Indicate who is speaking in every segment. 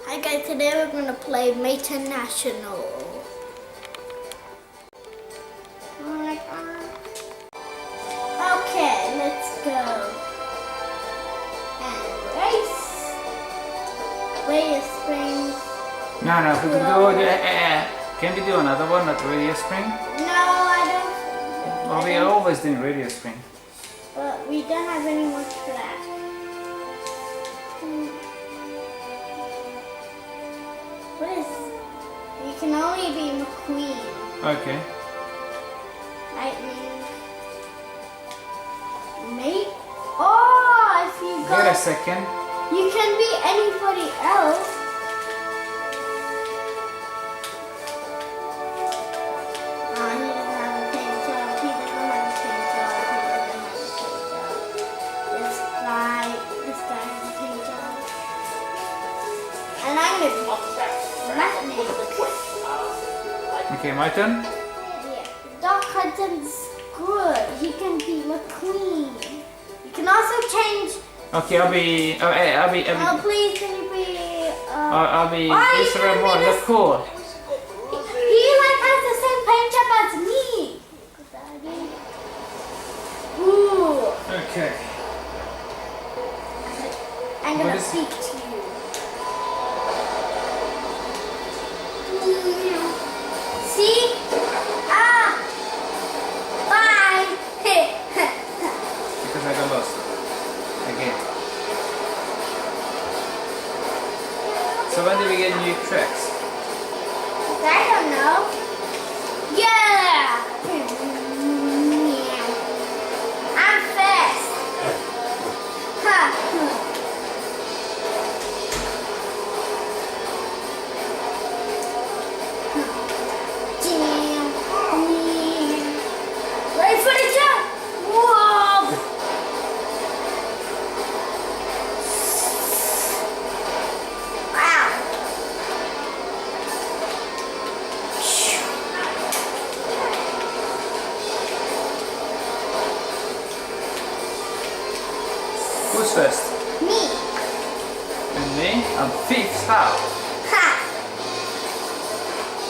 Speaker 1: Hi guys, today we're going to play Meta National. Okay, let's go. And race. Radio Springs.
Speaker 2: No, we can do can we do another one at Radio Spring?
Speaker 1: No, I don't.
Speaker 2: Well, we are always doing Radio Spring.
Speaker 1: But we don't have any more track. What is? You can only be McQueen.
Speaker 2: Okay.
Speaker 1: Lightning. Mate. Oh, if you go.
Speaker 2: Wait a second.
Speaker 1: You can be anybody else. Oh, he doesn't have a paint job. He doesn't have a paint job. He doesn't have a paint job. This guy has a paint job. And I'm a lightning.
Speaker 2: Okay, my turn.
Speaker 1: Yeah. Doc Hudson's good. He can be McQueen. You can also change.
Speaker 2: Okay, I'll be.
Speaker 1: Oh, please, can you be?
Speaker 2: I'll be.
Speaker 1: Oh, you
Speaker 2: Mr.
Speaker 1: can be
Speaker 2: Ramone.
Speaker 1: this-
Speaker 2: Look cool.
Speaker 1: He like has the same paint job as me. Ooh.
Speaker 2: Okay.
Speaker 1: I'm
Speaker 2: What
Speaker 1: gonna
Speaker 2: is-
Speaker 1: speak to you. See? Ah! Bye!
Speaker 2: Because I got lost again. So when do we get new tracks?
Speaker 1: I don't know. Yeah! I'm fast. Huh. Ready for the jump? Whoa! Wow!
Speaker 2: Who's first?
Speaker 1: Me!
Speaker 2: And me? I'm fifth. How?
Speaker 1: Ha!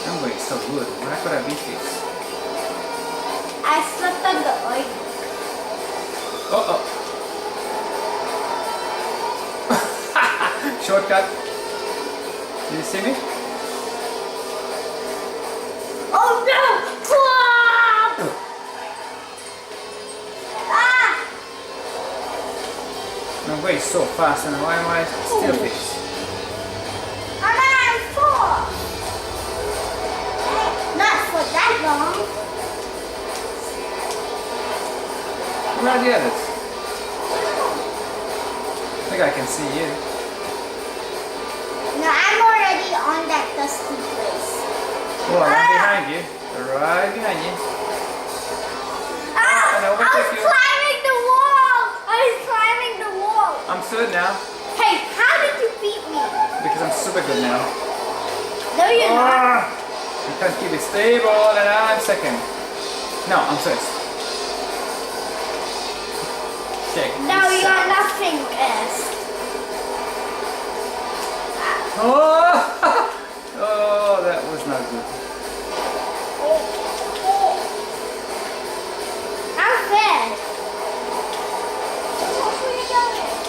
Speaker 2: I'm going so good. Why could I be fifth?
Speaker 1: I slept on the oil.
Speaker 2: Oh. Shortcut. Did you see me?
Speaker 1: Oh no! Whoa! Ah!
Speaker 2: I'm going so fast, and why am I still fifth?
Speaker 1: I'm at 4. Not for that long.
Speaker 2: Where are the others? I think I can see you.
Speaker 1: No, I'm already on that dusty place.
Speaker 2: Oh, I'm behind you. Right behind you.
Speaker 1: Ah!
Speaker 2: And
Speaker 1: I
Speaker 2: overtake
Speaker 1: was
Speaker 2: you.
Speaker 1: climbing the wall! I was climbing the wall.
Speaker 2: I'm third now
Speaker 1: Hey, how did you beat me?
Speaker 2: because I'm super good now.
Speaker 1: No, you're not.
Speaker 2: You can't keep it stable, and I'm second. No, I'm first. Check.
Speaker 1: No,
Speaker 2: this
Speaker 1: you're
Speaker 2: out.
Speaker 1: nothing else.
Speaker 2: Oh! Oh, that was not good.
Speaker 1: I'm fast.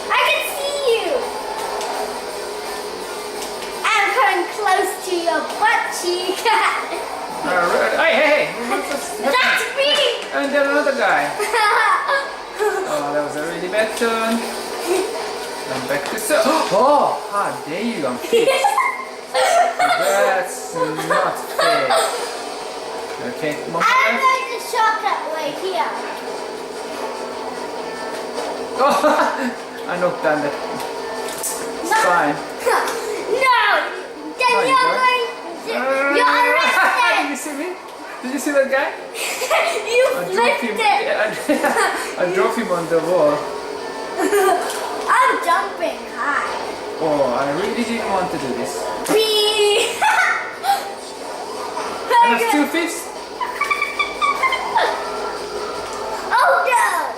Speaker 1: I can see you. I'm coming close to your butt cheek.
Speaker 2: Alright. Hey!
Speaker 1: That's me.
Speaker 2: And then another guy. Oh, that was a really bad turn. I'm back to so. Oh, how dare you? I'm fifth. That's not fair. Okay, come on.
Speaker 1: I'm going the shortcut way here.
Speaker 2: Oh, I knocked down the sign.
Speaker 1: No, then
Speaker 2: Oh, you
Speaker 1: you're
Speaker 2: got
Speaker 1: going. You're
Speaker 2: Did
Speaker 1: arrested.
Speaker 2: you see me? Did you see that guy?
Speaker 1: You
Speaker 2: I drove
Speaker 1: flipped
Speaker 2: him.
Speaker 1: it.
Speaker 2: I drove him on the wall.
Speaker 1: I'm jumping high.
Speaker 2: Oh, I really didn't want to do this.
Speaker 1: Bee.
Speaker 2: And that's 2 fifths.
Speaker 1: Oh no!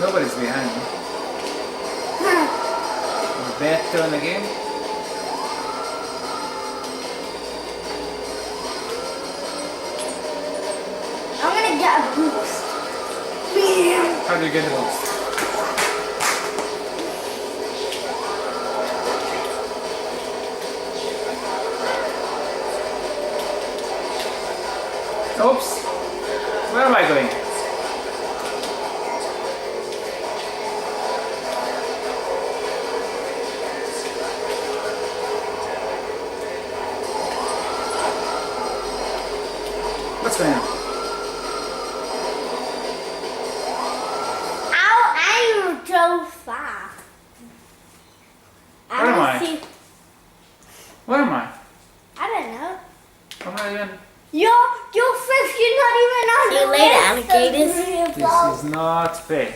Speaker 2: Nobody's behind me. Bad turn again.
Speaker 1: I'm gonna get a boost.
Speaker 2: How do you get the boost? Oops! Where am I going? What's going on?
Speaker 1: I drove far.
Speaker 2: Where am I?
Speaker 1: See,
Speaker 2: Where am I?
Speaker 1: I don't know.
Speaker 2: I'm not even.
Speaker 1: You're fifth. You're not even on
Speaker 3: See you
Speaker 1: the
Speaker 3: later,
Speaker 1: list of
Speaker 3: alligators.
Speaker 1: 3 of
Speaker 2: This is not fair.